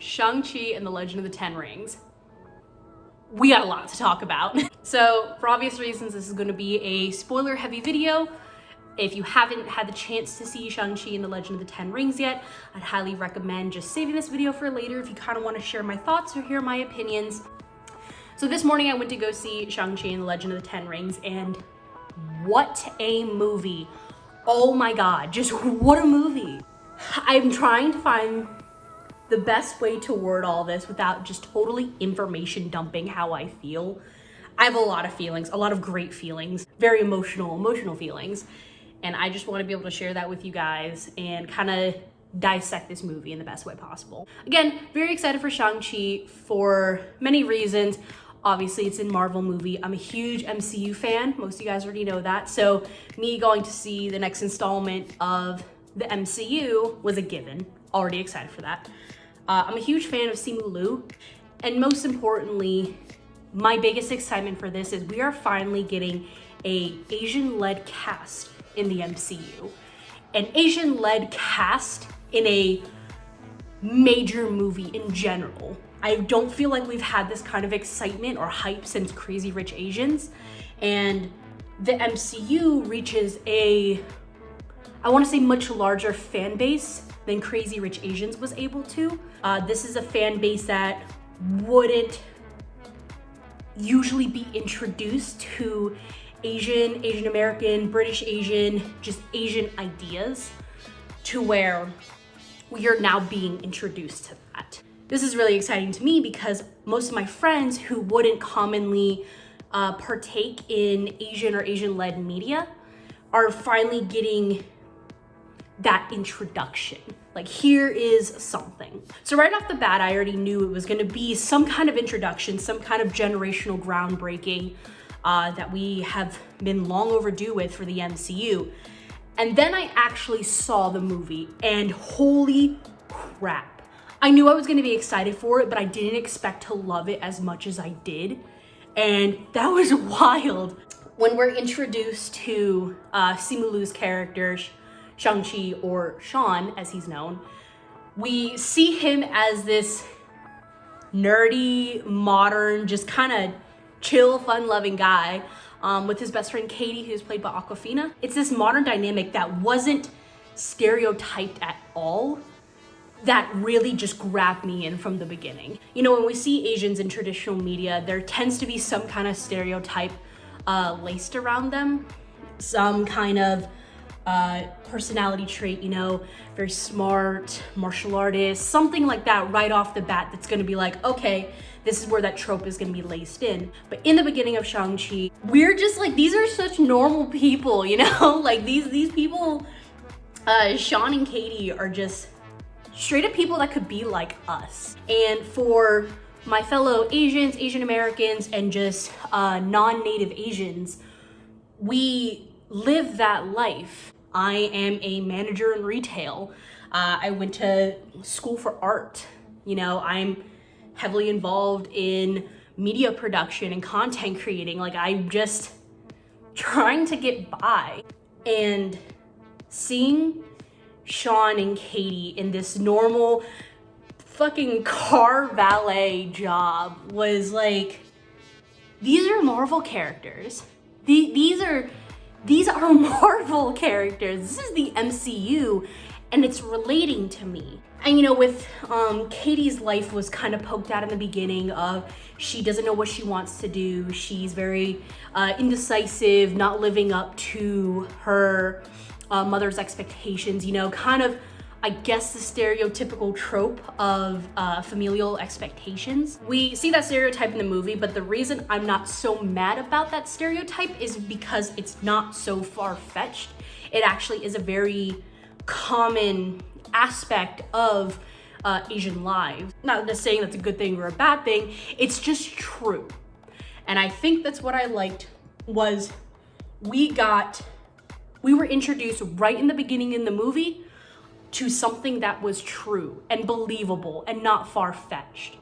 Shang-Chi and the Legend of the Ten Rings. We got a lot to talk about. So for obvious reasons, this is going to be a spoiler heavy video. If you haven't had the chance to see Shang-Chi and the Legend of the Ten Rings yet, I'd highly recommend just saving this video for later if you kind of want to share my thoughts or hear my opinions. So this morning I went to go see Shang-Chi and the Legend of the Ten Rings, and what a movie. Oh my God, just what a movie. I'm trying to find the best way to word all this without just totally information dumping how I feel. I have a lot of feelings, a lot of great feelings, very emotional feelings. And I just want to be able to share that with you guys and kind of dissect this movie in the best way possible. Again, very excited for Shang-Chi for many reasons. Obviously, it's a Marvel movie. I'm a huge MCU fan. Most of you guys already know that. So me going to see the next installment of the MCU was a given. Already excited for that. I'm a huge fan of Simu Liu. And most importantly, my biggest excitement for this is we are finally getting an Asian-led cast in the MCU. An Asian-led cast in a major movie in general. I don't feel like we've had this kind of excitement or hype since Crazy Rich Asians. And the MCU reaches a, I want to say, much larger fan base than Crazy Rich Asians was able to. This is a fan base that wouldn't usually be introduced to Asian American, British Asian, just Asian ideas, to where we are now being introduced to that. This is really exciting to me because most of my friends who wouldn't commonly partake in Asian or Asian-led media are finally getting that introduction. Like, here is something. So right off the bat, I already knew it was gonna be some kind of introduction, some kind of generational groundbreaking that we have been long overdue with for the MCU. And then I actually saw the movie, and holy crap. I knew I was gonna be excited for it, but I didn't expect to love it as much as I did. And that was wild. When we're introduced to Simu Liu's character, Shang-Chi, or Sean as he's known, we see him as this nerdy, modern, just kind of chill, fun-loving guy with his best friend Katie, who's played by Awkwafina. It's this modern dynamic that wasn't stereotyped at all that really just grabbed me in from the beginning. You know, when we see Asians in traditional media, there tends to be some kind of stereotype laced around them, some kind of personality trait, you know, very smart, martial artist, something like that right off the bat that's gonna be like, okay, this is where that trope is gonna be laced in. But in the beginning of Shang-Chi, we're just like, these are such normal people, you know? Like these people, Sean and Katie are just straight up people that could be like us. And for my fellow Asians, Asian Americans, and just non-native Asians, we live that life. I am a manager in retail. I went to school for art. You know, I'm heavily involved in media production and content creating. Like, I'm just trying to get by. And seeing Sean and Katie in this normal fucking car valet job was like, these are Marvel characters. These are Marvel characters. This is the MCU, and it's relating to me. And you know, with Katie's life was kind of poked out in the beginning of she doesn't know what she wants to do. She's very indecisive, not living up to her mother's expectations, you know, kind of, I guess, the stereotypical trope of familial expectations. We see that stereotype in the movie, but the reason I'm not so mad about that stereotype is because it's not so far-fetched. It actually is a very common aspect of Asian lives. Not just saying that's a good thing or a bad thing, it's just true. And I think that's what I liked was we were introduced right in the beginning in the movie to something that was true and believable and not far-fetched.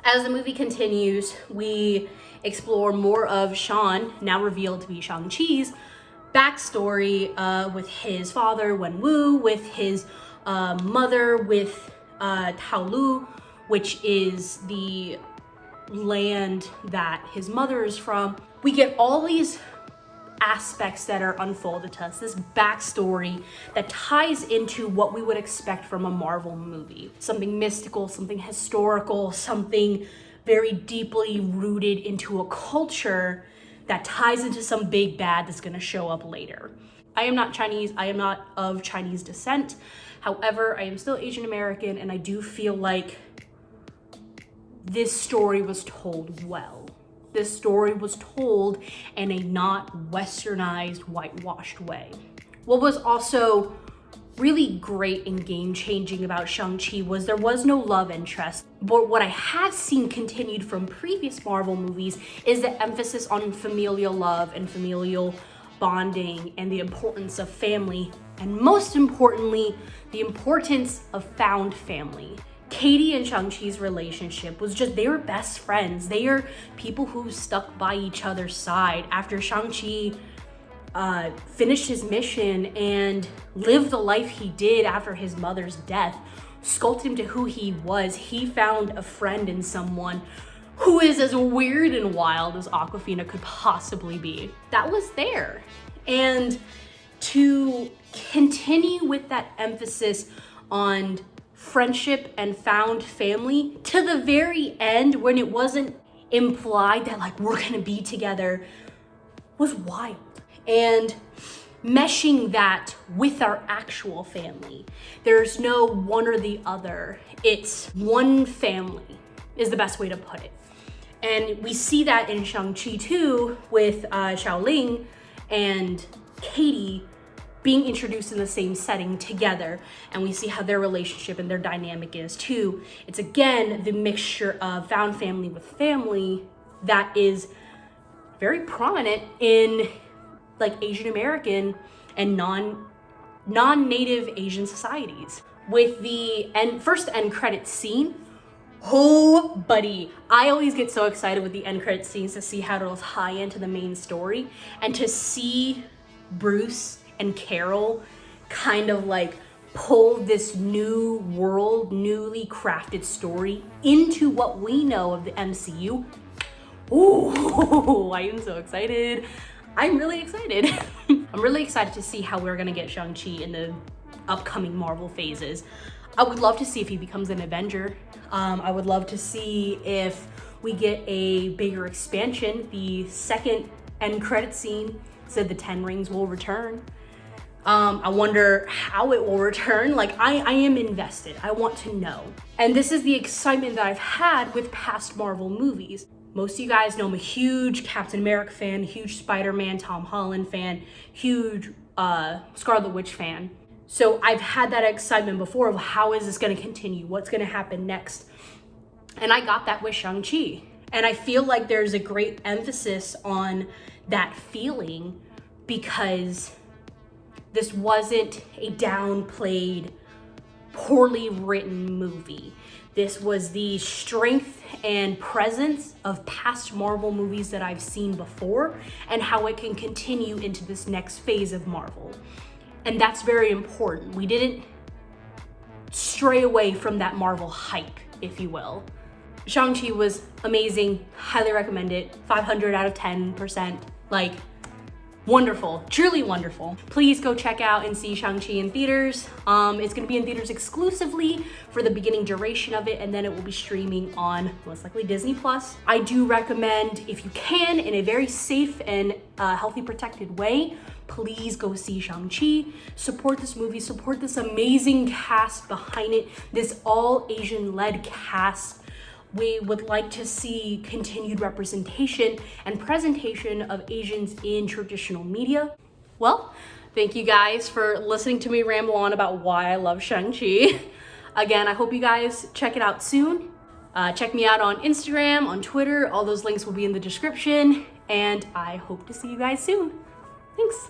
As the movie continues, we explore more of Sean, now revealed to be Shang-Chi's, backstory with his father, Wenwu, with his mother, with Tao Lu, which is the land that his mother is from. We get all these aspects that are unfolded to us, this backstory that ties into what we would expect from a Marvel movie. Something mystical, something historical, something very deeply rooted into a culture that ties into some big bad that's gonna show up later. I am not Chinese, I am not of Chinese descent. However, I am still Asian American, and I do feel like this story was told well. This story was told in a not westernized, whitewashed way. What was also really great and game-changing about Shang-Chi was there was no love interest. But what I have seen continued from previous Marvel movies is the emphasis on familial love and familial bonding and the importance of family, and most importantly, the importance of found family. Katie and Shang-Chi's relationship was just, they were best friends. They are people who stuck by each other's side after Shang-Chi finished his mission and lived the life he did after his mother's death, sculpted him to who he was. He found a friend in someone who is as weird and wild as Awkwafina could possibly be. That was there. And to continue with that emphasis on friendship and found family to the very end, when it wasn't implied that like we're gonna be together, was wild. And meshing that with our actual family, there's no one or the other, it's one family is the best way to put it. And we see that in Shang-Chi too, with Xiaoling and Katie being introduced in the same setting together, and we see how their relationship and their dynamic is too. It's again the mixture of found family with family that is very prominent in like Asian American and non-native Asian societies. With the first end credits scene, oh buddy, I always get so excited with the end credit scenes to see how it'll tie into the main story, and to see Bruce and Carol kind of like pull this new world, newly crafted story into what we know of the MCU. Ooh, I am so excited. I'm really excited. I'm really excited to see how we're gonna get Shang-Chi in the upcoming Marvel phases. I would love to see if he becomes an Avenger. I would love to see if we get a bigger expansion. The second end credit scene said the 10 rings will return. I wonder how it will return. Like, I am invested. I want to know. And this is the excitement that I've had with past Marvel movies. Most of you guys know I'm a huge Captain America fan, huge Spider-Man, Tom Holland fan, huge Scarlet Witch fan. So I've had that excitement before of how is this gonna continue? What's gonna happen next? And I got that with Shang-Chi. And I feel like there's a great emphasis on that feeling, because this wasn't a downplayed, poorly written movie. This was the strength and presence of past Marvel movies that I've seen before, and how it can continue into this next phase of Marvel. And that's very important. We didn't stray away from that Marvel hype, if you will. Shang-Chi was amazing, highly recommend it, 500 out of 10%, like, wonderful, truly wonderful. Please go check out and see Shang-Chi in theaters. It's gonna be in theaters exclusively for the beginning duration of it, and then it will be streaming on most likely Disney+. I do recommend, if you can, in a very safe and healthy, protected way, please go see Shang-Chi. Support this movie, support this amazing cast behind it, this all Asian-led cast. We would like to see continued representation and presentation of Asians in traditional media. Well, thank you guys for listening to me ramble on about why I love Shang-Chi. Again, I hope you guys check it out soon. Check me out on Instagram, on Twitter. All those links will be in the description, and I hope to see you guys soon. Thanks.